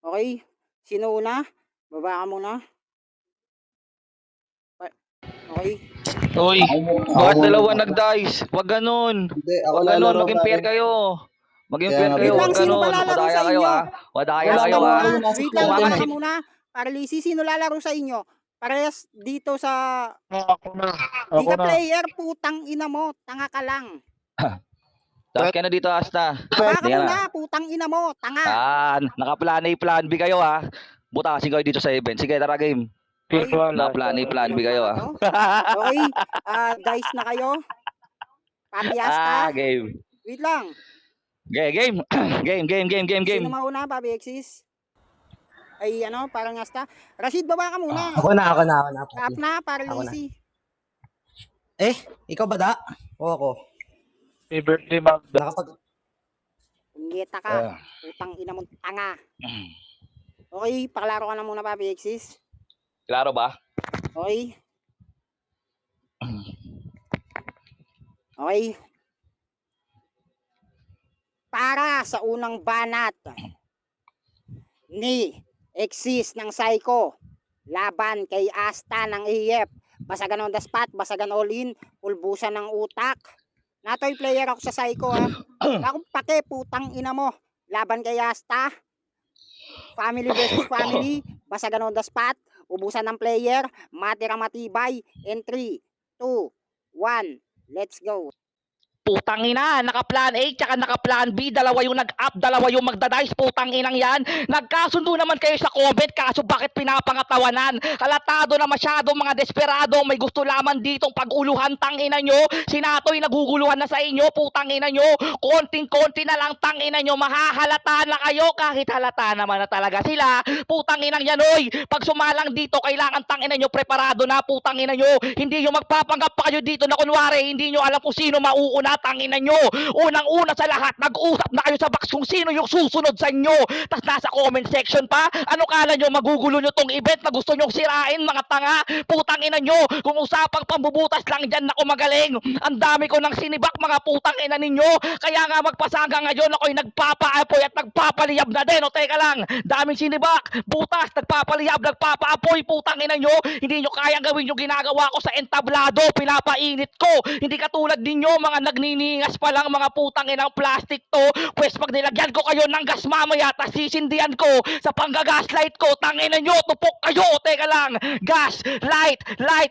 Okay. Sino una? Baba ka muna. Okay. Uy, bakit dalawa nag-dice? Wag ganun. Hindi, ako Wag ganun, lalaro maging fair pare. kayo. Maging Kaya fair nga, kayo, Wait lang, wag sino ba ganun. lalaro Wadaya sa kayo inyo? ha. Wadaya Wala Rest kayo ka naman ha. muna. ako nasa Wait lang, fountain baba eh. ka muna. Paralisi, sino lalaro sa inyo? Parehas dito sa Ako na. di Ako ka na. player, putang ina mo. Tanga ka lang. Tapos ka na dito, Asta. Baba ka Hindi ka na. muna, putang ina mo. Tanga. Naka-plan A, plan B kayo ha. Butasin kayo dito sa event. Sige, tara game. Okay. Wala. Naka-plan A, plan B kayo ha. Okay. Dice na kayo. Papi Asta. Game. Wait lang. Game. Game. Sino mauna, Papi Exis? Ay, parang Asta. Rashid, baba ka muna. Ako na. Tap na, paralisi. Ikaw ba da? O ako? Happy birthday, Magda. Nakapag... Punyeta ka. Putang ina mo, tanga. Okay, paklaro ka na muna, Papi Exis. Klaro ba? Okay. Okay. Para sa unang banat ni Exis ng Psycho laban kay Asta ng AF, basagan on the spot, basagan all in, pulbusan ng utak. Natoy player ako sa Psycho ha. Akong pake, putang ina mo. Laban kay Asta. Family versus family, basagan on the spot, ubusan ng player, matira matibay, in 3, 2, 1, let's go. Putang ina, naka-plan A tsaka naka-plan B, dalawa yung nag-up, dalawa yung magdadice, putang inang yan. Nagkasundo naman kayo sa comment, kaso bakit pinapangatawanan? Halatado na masyado mga desperado, may gusto lamang ditong pag-uluhan, tangina nyo. Sinatoy naguguluhan na sa inyo, putang ina nyo. Konting-konti na lang, tangina nyo, mahahalata na kayo kahit halata naman na talaga sila. Putang inang yan, oy. Pag sumalang dito, kailangan tangina nyo preparado na, putang ina nyo. Hindi nyo magpapanggap pa kayo dito na kunwari, hindi nyo alam kung sino mauuna, tangina nyo. Unang-una sa lahat, nag-usap na kayo sa box kung sino yung susunod sa inyo. Tas nasa comment section pa, ano kala nyo, magugulo nyo tong event na gusto nyo sirain, mga tanga. Putang ina nyo, kung usapang pambubutas lang dyan, ako magaling. Ang dami ko ng sinibak, mga putang ina ninyo. Kaya nga magpasaga ngayon, ako'y nagpapaapoy at nagpapaliyab na din. O teka lang, daming sinibak, butas, nagpapaliyab, nagpapaapoy, putang ina nyo. Hindi nyo kayang gawin yung ginagawa ko sa entablado, pinapainit ko. Hindi katulad ninyo, mga nagniningas pa lang, mga putang inang plastic to. Pwes pag nilagyan ko kayo ng gas mamaya, tas sisindihan ko sa panggagaslight ko, tangina nyo, tupok kayo. Teka lang, gas, light,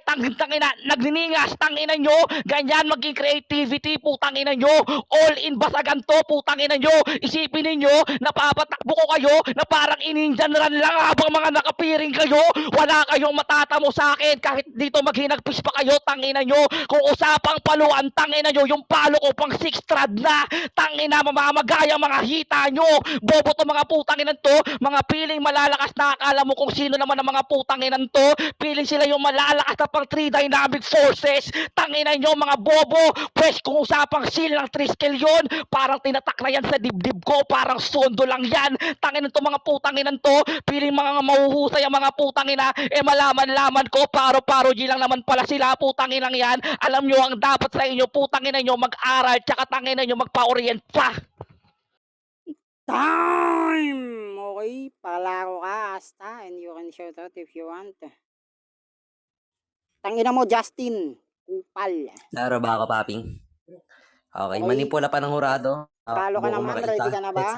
tangina, nagniningas, tangina nyo. Ganyan maging creativity, putang ina nyo. All in basagan to, putang ina nyo. Isipin ninyo, napapatakbo ko kayo na parang ininjan run lang habang mga nakapiring kayo. Wala kayong matatamo sa akin kahit dito maghinagpis pa kayo, tangina nyo. Kung usapang paluan, tangina nyo, yung palo ko pang 6 strad na, tangina, mamamagaya mga hita nyo. Bobo to mga putang inan to, mga piling malalakas na akala mo kung sino naman ang mga putang inan to. Piling sila yung malalakas na pang 3 dynamic forces, tangina nyo mga bobo. Pwes kung usapang seal ng 3 skill yun, parang tinatak na yan sa dibdib ko, parang sondo lang yan. Tangina to mga putang inan to, piling mga mahuhusay ang mga putang ina, malaman-laman ko, paro-paro G lang naman pala sila, putang inang yan. Alam nyo ang dapat sa inyo, putang ina nyo, mag-aral, tsaka tangina nyo, magpa-orient pa. Time! Okay, palaro ka, Asta, and you can shout out if you want. Tangina mo, Justin. Kupal. Laro ba ako, paping? Okay, Okay. manipula pa ng hurado. Talo ka naman, ready ka na ba?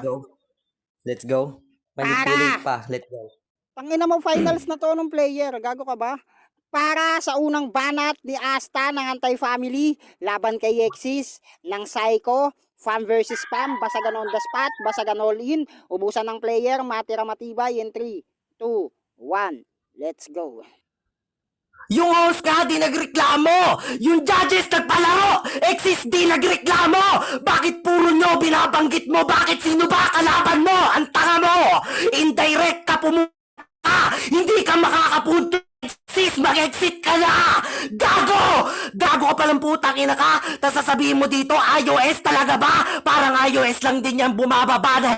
Let's go. Manipulate pa, let's go. Tangina mo, finals na to ng player. Gago ka ba? Para sa unang banat ni Asta ng Anti-Family, laban kay Exis ng Psycho, Fam versus Fam, basagan on the spot, basagan all in, ubusan ng player, matira matibay in 3, 2, 1, let's go. Yung host ka, di nagreklamo! Yung judges nagpalaro! Exist di nagreklamo! Bakit puro nyo binabanggit mo? Bakit sino ba kalaban mo? Ang tanga mo! Indirect ka pumunta! Hindi ka makakapunto! Exist, mag-exit ka na! Gago! Gago ka palang putang ina ka! Tapos sasabihin mo dito, iOS talaga ba? Parang iOS lang din yan bumababa na.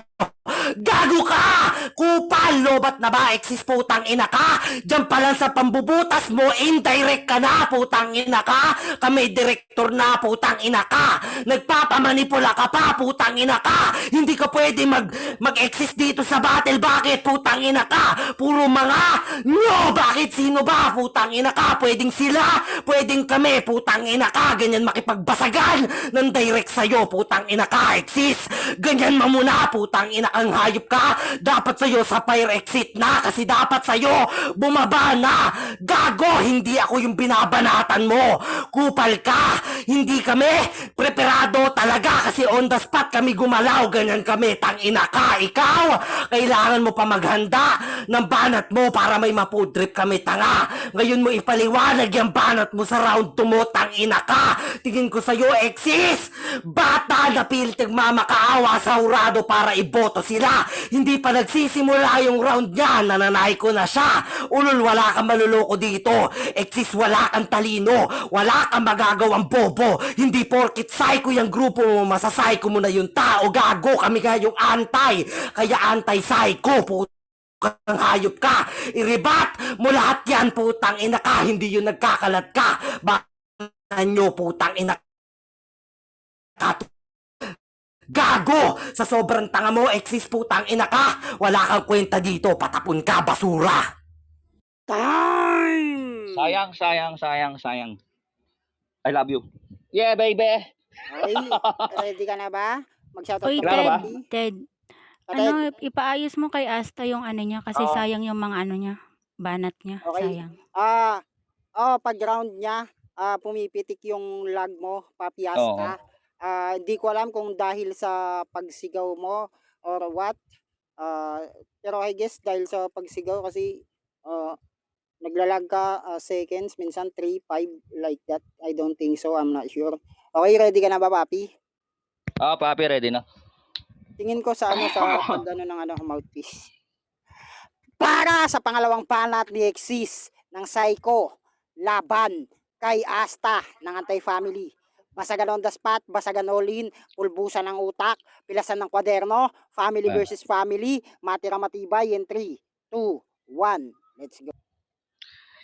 Gago ka! Kupal! Yan, lobat na ba? Exis putang ina ka. Diyan pa lang sa pambubutas mo, indirect ka na, putang ina ka. Kami direktor na, putang ina ka. Nagpapamanipula ka pa, putang ina ka. Hindi ka pwede mag-exist dito sa battle. Bakit, putang ina ka? Puro mga, no, bakit sino ba, putang ina ka? Pwedeng sila, pwedeng kami, putang ina ka. Ganyan makipagbasagan ng direct sa'yo, putang ina ka, exist. Ganyan mamuna, putang ina kang hayop ka. Dapat sa'yo sa fire exit na, kasi dapat sa'yo bumaba na. Gago, hindi ako yung binabanatan mo. Kupal ka, hindi kami preparado talaga kasi on the spot kami gumalaw. Ganyan kami, tangina ka. Ikaw, kailangan mo pa maghanda ng banat mo para may mapudrip kami, tanga. Ngayon mo ipaliwanag yung banat mo sa round 2 mo, tangina ka. Tingin ko sa'yo, exist. Bata na pilit nagmamakaawa sa hurado para iboto sila. Hindi pa nagsisimula yung round niya, nananay ko na siya. Ulol, wala kang maluloko dito. Exist, wala kang talino. Wala kang magagawang bobo. Hindi porkit psycho yung grupo mo, masasayko mo na yung tao. Gago, kami nga yung anti. Kaya anti-psycho, putang hayop ka. Iribat mo lahat yan, putang ina ka. Hindi yung nagkakalat ka. Bakit nyo, putang ina ka. Gago! Sa sobrang tanga mo, exist, putang ina ka. Wala kang kwenta dito, patapon ka, basura. Time! Sayang. I love you. Yeah, baby. Okay, ready ka na ba? Mag-shoutout Uy, ka Klaro ba? Ted, Ted, ano, ipaayos mo kay Asta yung ano niya kasi Oo. sayang yung mga ano niya, banat niya, Okay. sayang. Pag round niya, pumipitik yung lag mo, Oo. papiasta. Hindi ko alam kung dahil sa pagsigaw mo or what. Pero I guess dahil sa pagsigaw kasi naglalag ka seconds, minsan 3, 5 like that. I don't think so, I'm not sure. Okay, ready ka na ba, papi? Papi, ready na. Tingin ko sa sa pag ng mouthpiece. Para sa pangalawang banat ni Exis ng Psycho, laban kay Asta ng Anti-Family. Basagan on the spot, basagan all in, pulbusan ng utak, pilasan ng kwaderno, family Ah. versus family, matira matibay in 3, 2, 1. Let's go.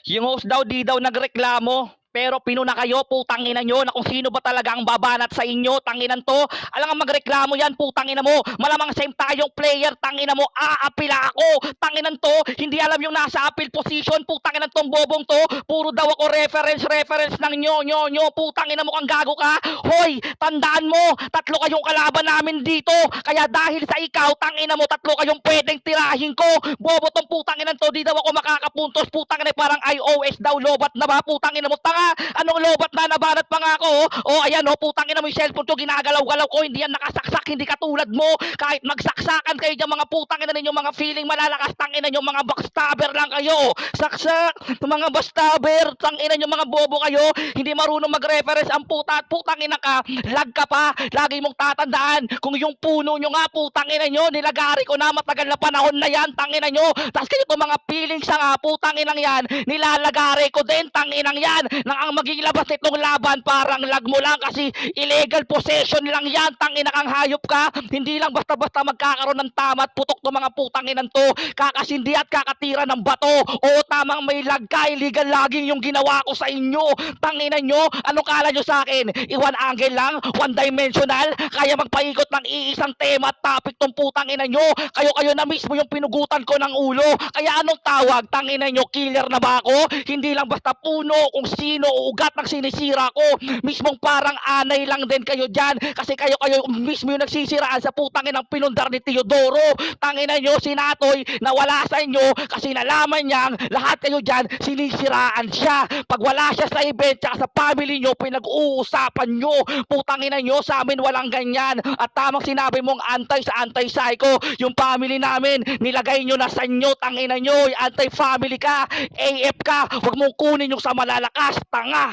Yung host daw di daw nagreklamo. Pero pinuna kayo, putang ina nyo, na kung sino ba talaga ang babanat sa inyo, tanginan to. Alam nga magreklamo yan, putang ina mo. Malamang same tayong player, tangina mo, aapila ako. Tanginan to, hindi alam yung nasa appeal position, putang ina tong bobong to. Puro daw ako reference ng nyo, putang ina mo kang gago ka. Hoy, tandaan mo, 3 kayong kalaban namin dito. Kaya dahil sa ikaw, tangina mo, 3 kayong pwedeng tirahin ko. Bobo tong putang ina to, di daw ako makakapuntos, putang ina parang iOS daw, lobat na ba, putang ina mo, tanga. Anong lobat na, nabanat pa nga ako. Ayan putang ina mo yung cellphone ko, ginagalaw-galaw ko, hindi yan nakasaksak, hindi katulad mo. Kahit magsaksakan kayo dyan mga putang ina ninyo, mga feeling malalakas, tangina nyo, mga backstabber lang kayo. Saksak, mga backstabber, tangina nyo, mga bobo kayo. Hindi marunong mag-reference ang putang ina ka, lag ka pa. Lagi mong tatandaan, kung yung puno nyo nga, putang ina nyo, nilagari ko na, matagal na panahon na yan, tangina nyo. Tapos kayo itong mga feelings nga, putang inang yan, nilalagari ko din, tanginang yan. Nang ang magiging labas nitong laban parang lag mo lang kasi illegal possession lang yan, tangina kang hayop ka. Hindi lang basta-basta magkakaroon ng tama at putok ng mga putang inan to, kakasindi at kakatira ng bato. Tamang may lag ka, illegal laging yung ginawa ko sa inyo, tangina nyo. Anong kala nyo sa akin? One angle lang, one dimensional, kaya magpaikot ng iisang tema at topic tong putang ina nyo. Kayo na mismo yung pinugutan ko ng ulo. Kaya anong tawag, tangina nyo, killer na ba ako? Hindi lang basta puno kung sino o ugat ng sinisira ko. Mismong parang anay lang din kayo dyan kasi kayo mismo yung nagsisiraan sa putang inang pinundar ni Teodoro. Tangina nyo, si Natoy nawala sa inyo kasi nalaman niyang lahat kayo dyan sinisiraan siya. Pag wala siya sa event tsaka sa family nyo, pinag-uusapan nyo. Putang ina nyo, sa amin walang ganyan. At tamang sinabi mong antay sa anti-psycho, yung family namin nilagay nyo na sa inyo, tangina nyo, anti-family ka, AF ka, wag mong kunin yung sa malalakas, tanga.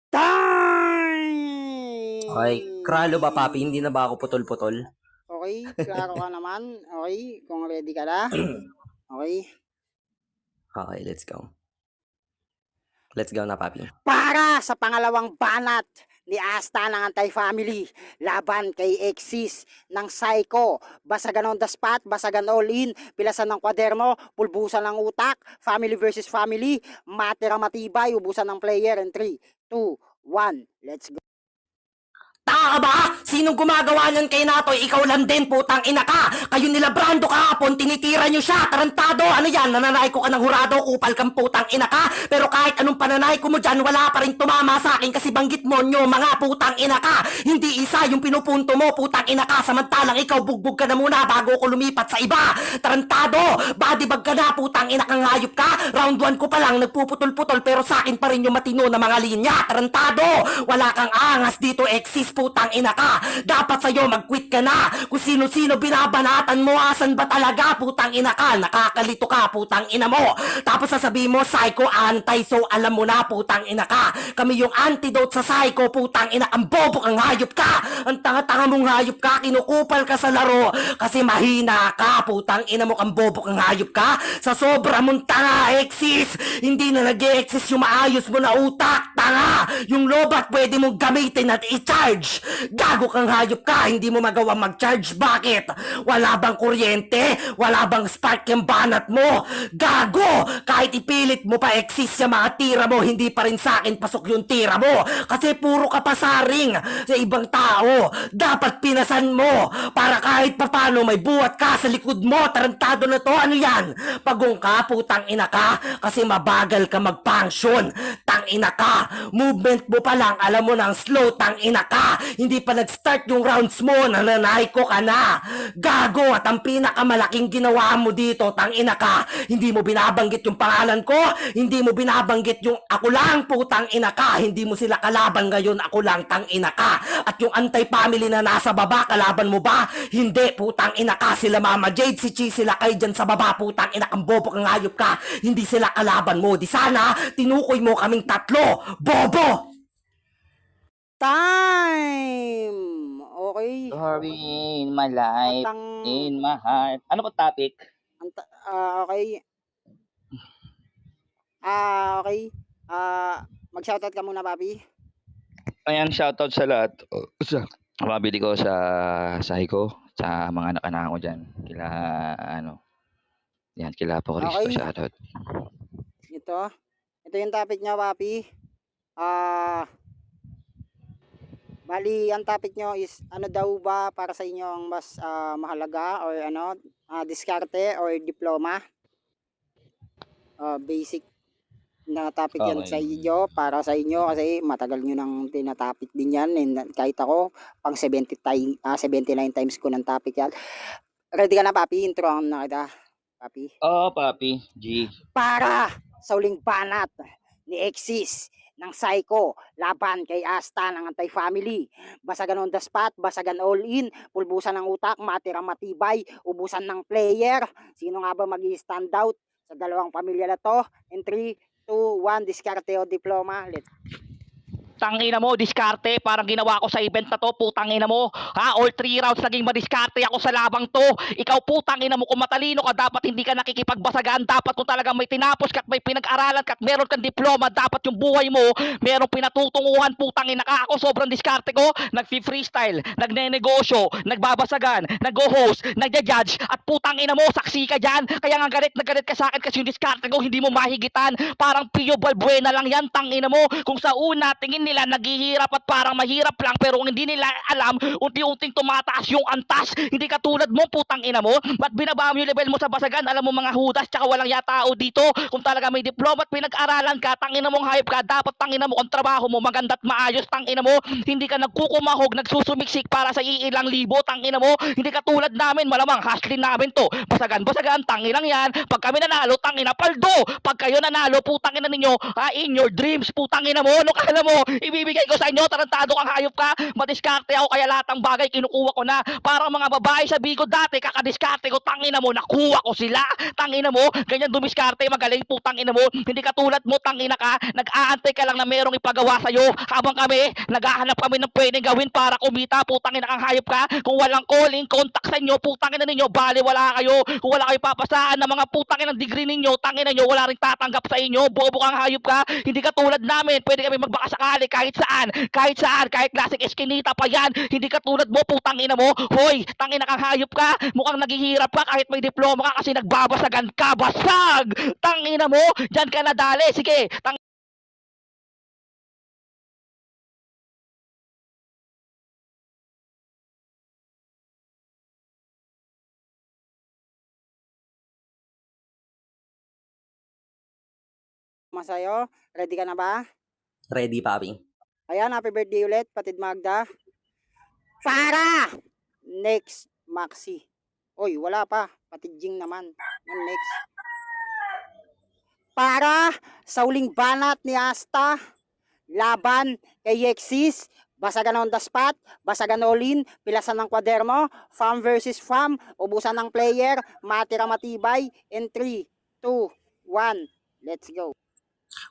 Time! Okay, kralo ba, papi? Hindi na ba ako putol-putol? Okay, klaro ka naman. Okay, kung ready ka na. Okay. Okay, let's go. Let's go na, papi. Para sa pangalawang banat ni Asta ng Anti-Family laban kay Exis ng Psycho. Basagan on the spot, basagan all in, pilasan ng kwaderno, pulbusan ng utak, family versus family, matira matibay, ubusan ng player in 3, 2, 1, let's go. Taka ka ba? Sinong gumagawa niyan kay Natoy? Ikaw lang din, putang ina ka. Kayo nila Brando kahapon, tinitira niyo siya. Tarantado, ano yan? Nananay ko ka ng hurado, kupal kang putang ina ka. Pero kahit anong pananay ko mo dyan, wala pa rin tumama sa akin kasi banggit mo nyo, mga putang ina ka. Hindi isa yung pinupunto mo, putang ina ka. Samantalang ikaw, bugbog ka na muna bago ko lumipat sa iba. Tarantado, body bag ka na, putang ina kang hayop ka. Round 1 ko pa lang, nagpuputol-putol, pero sa akin pa rin yung matino na mga linya. Tarantado, wala kang angas dito, exist, putang ina ka. Dapat sa'yo mag-quit ka na. Kung sino-sino binabanatan mo, asan ba talaga, putang ina ka? Nakakalito ka, putang ina mo. Tapos sasabihin mo, psycho, anti, so alam mo na, putang ina ka. Kami yung antidote sa psycho, putang ina, ang bobo kang hayop ka. Ang tanga-tanga mong hayop ka, kinukupal ka sa laro. Kasi mahina ka, putang ina mo, kang bobo kang hayop ka. Sa sobra mong tanga, exist. Hindi na nag-exist yung maayos mo na utak, tanga. Yung lobat pwede mong gamitin at i-charge. Gago kang hayop ka, hindi mo magawa mag-charge. Bakit? Wala bang kuryente? Wala bang spark yung banat mo? Gago! Kahit ipilit mo pa exist yung mga tira mo, hindi pa rin sa akin pasok yung tira mo. Kasi puro ka pasaring sa ibang tao. Dapat pinasan mo para kahit papano may buhat ka sa likod mo. Tarantado na to, ano yan? Pagong ka, putang ina ka, kasi mabagal ka mag-function. Tang ina ka, movement mo pa lang, alam mo nang slow, tang ina ka. Hindi pa nag-start yung rounds mo, nananay ko ka na. Gago, at ang pinakamalaking ginawa mo dito, tang ina ka, hindi mo binabanggit yung pangalan ko, hindi mo binabanggit yung ako lang, putang ina ka, hindi mo sila kalaban ngayon, ako lang, tang ina ka. At yung anti-family na nasa baba, kalaban mo ba? Hindi, putang ina ka, sila Mama Jade, si Chi, sila kayo dyan sa baba, putang ina kang bobo kang hayop ka, hindi sila kalaban mo. Di sana, tinukoy mo kaming tatlo, bobo! Time! Okay. Sorry, in my life, Atang, in my heart. Ano ba topic? okay. Okay. Mag-shoutout ka muna, papi. Ayan, shoutout sa lahat. Sa pamabili ko sa Psycho, sa mga anak-anak ko dyan. Kila, yan, kila po Cristo, Okay. shoutout. Ito yung topic niya, papi. Bali, ang topic nyo is ano daw ba para sa inyo ang mas mahalaga or diskarte or diploma? Basic na topic yan Okay. sa inyo, para sa inyo kasi matagal nyo nang tinatopic din yan, and kahit ako pang 79 times ko ng topic yan. Ready ka na, papi? Intro na kita, papi. Oo, papi. G. Para sa uling banat ni Exis ng Psycho laban kay Asta ng Anti-Family. Basagan on the spot, basagan all in, pulbusan ng utak, matira matibay, ubusan ng player. Sino nga ba mag-stand out sa dalawang pamilya na to? In 3, 2, 1, diskarte o diploma. Let's Tangina mo, diskarte, parang ginawa ko sa event na to, putangina mo. Ha, all 3 rounds naging madiskarte ako sa labang to. Ikaw putangina mo, kung matalino ka, dapat hindi ka nakikipagbasagan. Dapat kung talagang may tinapos ka at may pinag-aralan ka at meron kang diploma, dapat yung buhay mo, merong pinatutunguhan, putangina ka. Ako sobrang diskarte ko, nag-freestyle, nagne-negosyo, nagbabasagan, nag-host, nagja-judge, at putangina mo, saksi ka dyan. Kaya nga galit na galit ka sa akin kasi yung diskarte ko, hindi mo mahigitan. Parang Pio Balbuena lang yan, tangina mo. Kung sa una, tingin nila naghihirap at parang mahirap lang, pero hindi nila alam, unti-unting tumataas yung antas. Hindi katulad mo, putang ina mo. Ba't binaba mo yung level mo sa basagan? Alam mo mga hudas, tsaka walang yatao dito. Kung talaga may diploma at pinag-aralan ka, tangina mong hayop ka, dapat tangina mo ang trabaho mo maganda at maayos, tangina mo. Hindi ka nagkukumahog, nagsusumiksik para sa iilang libo, tangina mo. Hindi katulad namin, malamang hustling namin to. Basagan, tanginang yan. Pag kami nanalo, tangina paldo. Pag kayo nanalo, putang ina ninyo, in your dreams, putang ina mo. Ano kala mo? Ibibigay ko sa inyo, tarantado kang hayop ka. Madiskarte ako, kaya lahat ng bagay kinukuha ko na. Parang mga babae sa Bigo dati, kakadiskarte ko, tangina mo, nakuha ko sila. Tangina mo, ganyan dumiskarte, magaling, putang ina mo. Hindi katulad mo, tangina ka, nag-aantay ka lang na merong ipagawa sa'yo. Habang kami, naghahanap kami ng pwedeng gawin para kumita, putang ina kang hayop ka. Kung walang calling, contact sa inyo, putang ina ninyo, bali wala kayo. Kung wala kayo papasaan ng mga putang ina degree ninyo, tangina nyo, wala rin tatanggap sa inyo. Bobo kang hayop ka. Hindi katulad namin, pwede kami magbakasakali kahit saan, kahit klaseng eskinita pa yan, hindi katulad mo, putang ina mo, hoy, tangina kang hayop ka, mukhang naghihirap ka kahit may diploma ka kasi nagbabasagan ka, basag, tangina mo, dyan ka nadali, sige, Masayo, ready ka na ba? Ready, papi. Ayan, happy birthday ulit, Patid Magda. Para! Next, Maxi. Oy, wala pa. Patid Jing naman. Yung next. Para sa uling banat ni Asta, laban kay Yexis, basagan on the spot, basagan all-in, pilasan ng kwaderno, farm versus farm, ubusan ng player, matira matibay, in 3, 2, 1, let's go.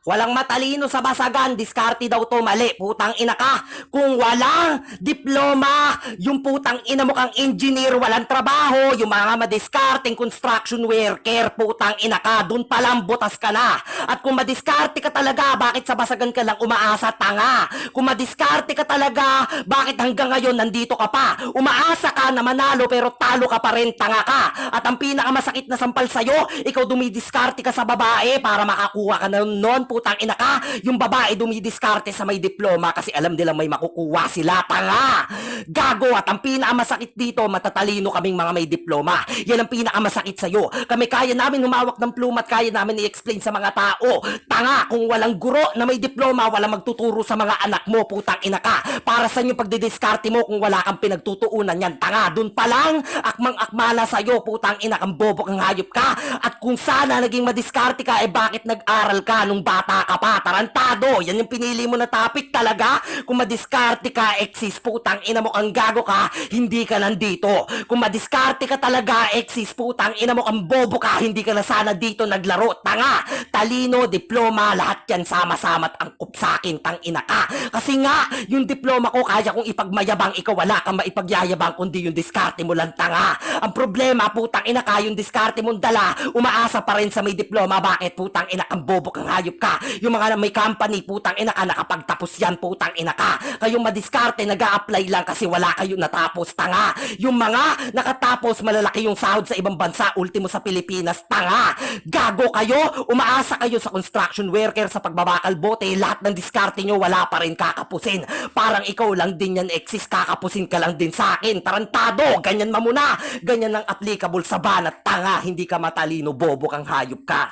Walang matalino sa basagan, diskarte daw to, mali, putang ina ka. Kung walang diploma, yung putang ina mo kang engineer, walang trabaho, yung mga madiskarteng construction worker, putang ina ka, dun palang butas ka na. At kung madiskarte ka talaga, bakit sa basagan ka lang umaasa, tanga? Kung madiskarte ka talaga, bakit hanggang ngayon nandito ka pa? Umaasa ka na manalo pero talo ka pa rin, tanga ka. At ang pinakamasakit na sampal sa'yo, ikaw dumidiskarte ka sa babae para makakuha ka na noon, putang ina ka. Yung babae dumidiskarte sa may diploma kasi alam nilang may makukuha sila, tanga. Gago. At ang pinakamasakit dito, matatalino kaming mga may diploma. Yan ang pinakamasakit sa'yo. Kami kaya namin humawak ng pluma at kaya namin i-explain sa mga tao. Tanga, kung walang guro na may diploma, walang magtuturo sa mga anak mo, putang ina ka. Para sa yung pagdidiskarte mo kung wala kang pinagtutuunan yan, tanga. Dun pa lang, akmang-akmala sa'yo, putang ina kang bobo kang hayop ka. At kung sana naging madiskarte ka, bakit nag-aral ka nung bata ka pa? Tarantado. Yan yung pinili mo na topic talaga. Kung madiskarte ka, exist, putang ina mo kang gago ka, hindi ka nandito. Kung madiskarte ka talaga, exist, putang ina mo kang bobo ka, hindi ka na sana dito naglaro. Tanga, talino, diploma, lahat yan sama-sama at angkop sa akin, tang ina ka. Kasi nga, yung diploma ko kaya kong ipagmayabang, ikaw wala kang maipagyayabang kundi yung diskarte mo lang, tanga. Ang problema, putang ina ka, yung diskarte mong dala, umaasa pa rin sa may diploma. Bakit, putang ina kang bobo kang hayop ka? Yung mga may company, putang ina ka, nakapagtapos yan, putang ina ka. Kayong madiskarte, nag-a-apply lang kasi wala kayo natapos, tanga. Yung mga nakatapos, malalaki yung sahod sa ibang bansa, ultimo sa Pilipinas, tanga. Gago kayo, umaasa kayo sa construction worker, sa pagbabakal bote, lahat ng diskarte nyo, wala pa rin kakapusin. Parang ikaw lang din yan, exist, kakapusin ka lang din sa akin. Tarantado, ganyan mamuna, ganyan ang applicable sa banat, tanga, hindi ka matalino, bobo kang hayop ka.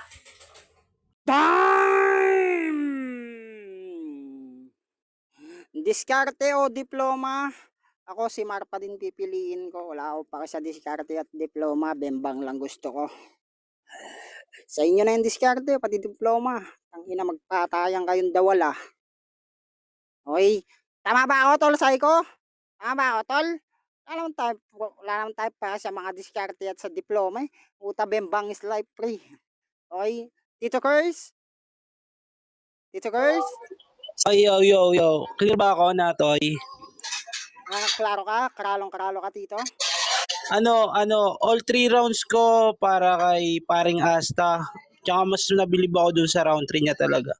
Time! Diskarte o diploma? Ako si Mar pa din pipiliin ko. Wala ako pa sa diskarte at diploma. Bembang lang gusto ko. Sa inyo na yung diskarte, pati diploma. Ang ina magpatayan kayong dawala. Okay? Tama ba ako, tol, Saiko? Tama ba ako, tol? Wala naman tayo pa sa mga diskarte at sa diploma. Uta bembang is life free. Okay? Tito Curse? Tito Curse? Ay, yo. Clear ba ako na, Toy? Klaro ka? Karalong-karalo ka, Tito? All 3 rounds ko para kay paring Asta. Tsaka mas nabilib ako dun sa round 3 niya talaga.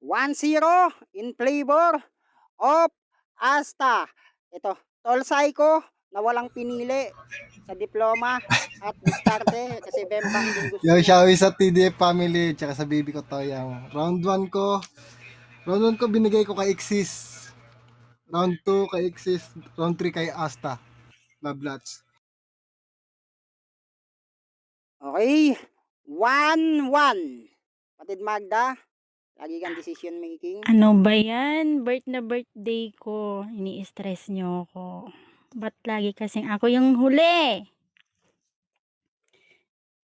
1-0 in favor of Asta. Ito, tol Saiko na walang pinili sa diploma at diskarte kasi bembang din gusto Yo, niya. shoutout sa TDF family, tsaka sa baby ko Toyang. Round 1 ko binigay ko kay Exis. Round 2 kay Exis, round 3 kay Asta. Love lots. Okay, 1-1. Patid Magda, lagi kang decision making. Ano ba yan? Na birthday ko. Ini-stress nyo ako. Ba't lagi kasing ako yung huli?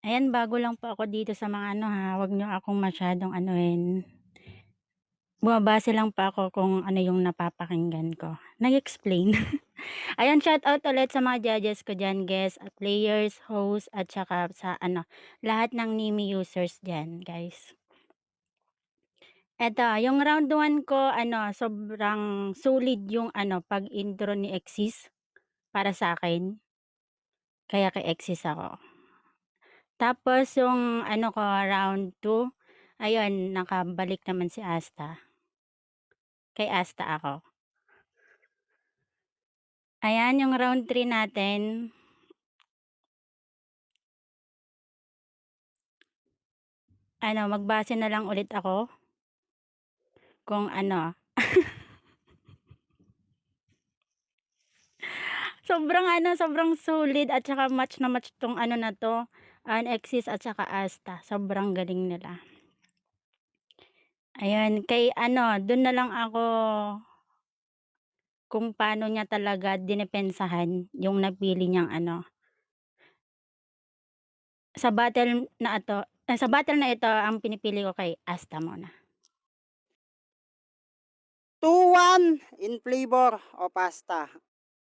Ayan, bago lang po ako dito sa mga ano ha. Huwag nyo akong masyadong anuhin. Bumabase lang pa ako kung ano yung napapakinggan ko. Nag-explain. Ayan, shout out ulit sa mga judges ko dyan, guys, at players, host, at saka sa lahat ng Nimi users dyan, guys. Eto, yung round 1 ko, sobrang solid yung pag-intro ni Exis para sa akin. Kaya kay Exis ako. Tapos yung round 2, ayun, nakabalik naman si Asta. kay Asta ako. Ayan, yung round 3 natin. Ano, magbase na lang ulit ako kung ano. Sobrang sulit at saka match na match tong ano na 'to, an Exis at saka Asta. Sobrang galing nila. Ayun, kay ano, dun na lang ako kung paano niya talaga dinepensahan yung napili niyang ano. Sa battle na ito, ang pinipili ko kay Asta muna. 2-1 in flavor o pasta.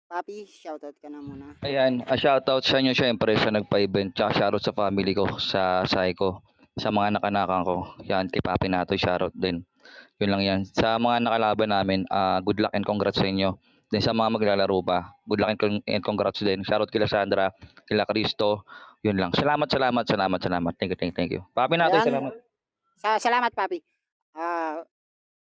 Papi, shoutout ka na muna. Ayan, shoutout sa inyo syempre sa nagpa-event, tsaka shoutout sa family ko, sa Psycho, sa mga nakanakan ko. Yan, kay Papi Natoy, shoutout din. Yun lang yan. Sa mga nakalaban namin, good luck and congrats sa inyo. Then sa mga maglalaro pa, good luck and congrats din. Shoutout kila Sandra, kila Cristo. Yun lang. Salamat. Thank you. Papi Natoy, Ayan. salamat. Salamat, Papi.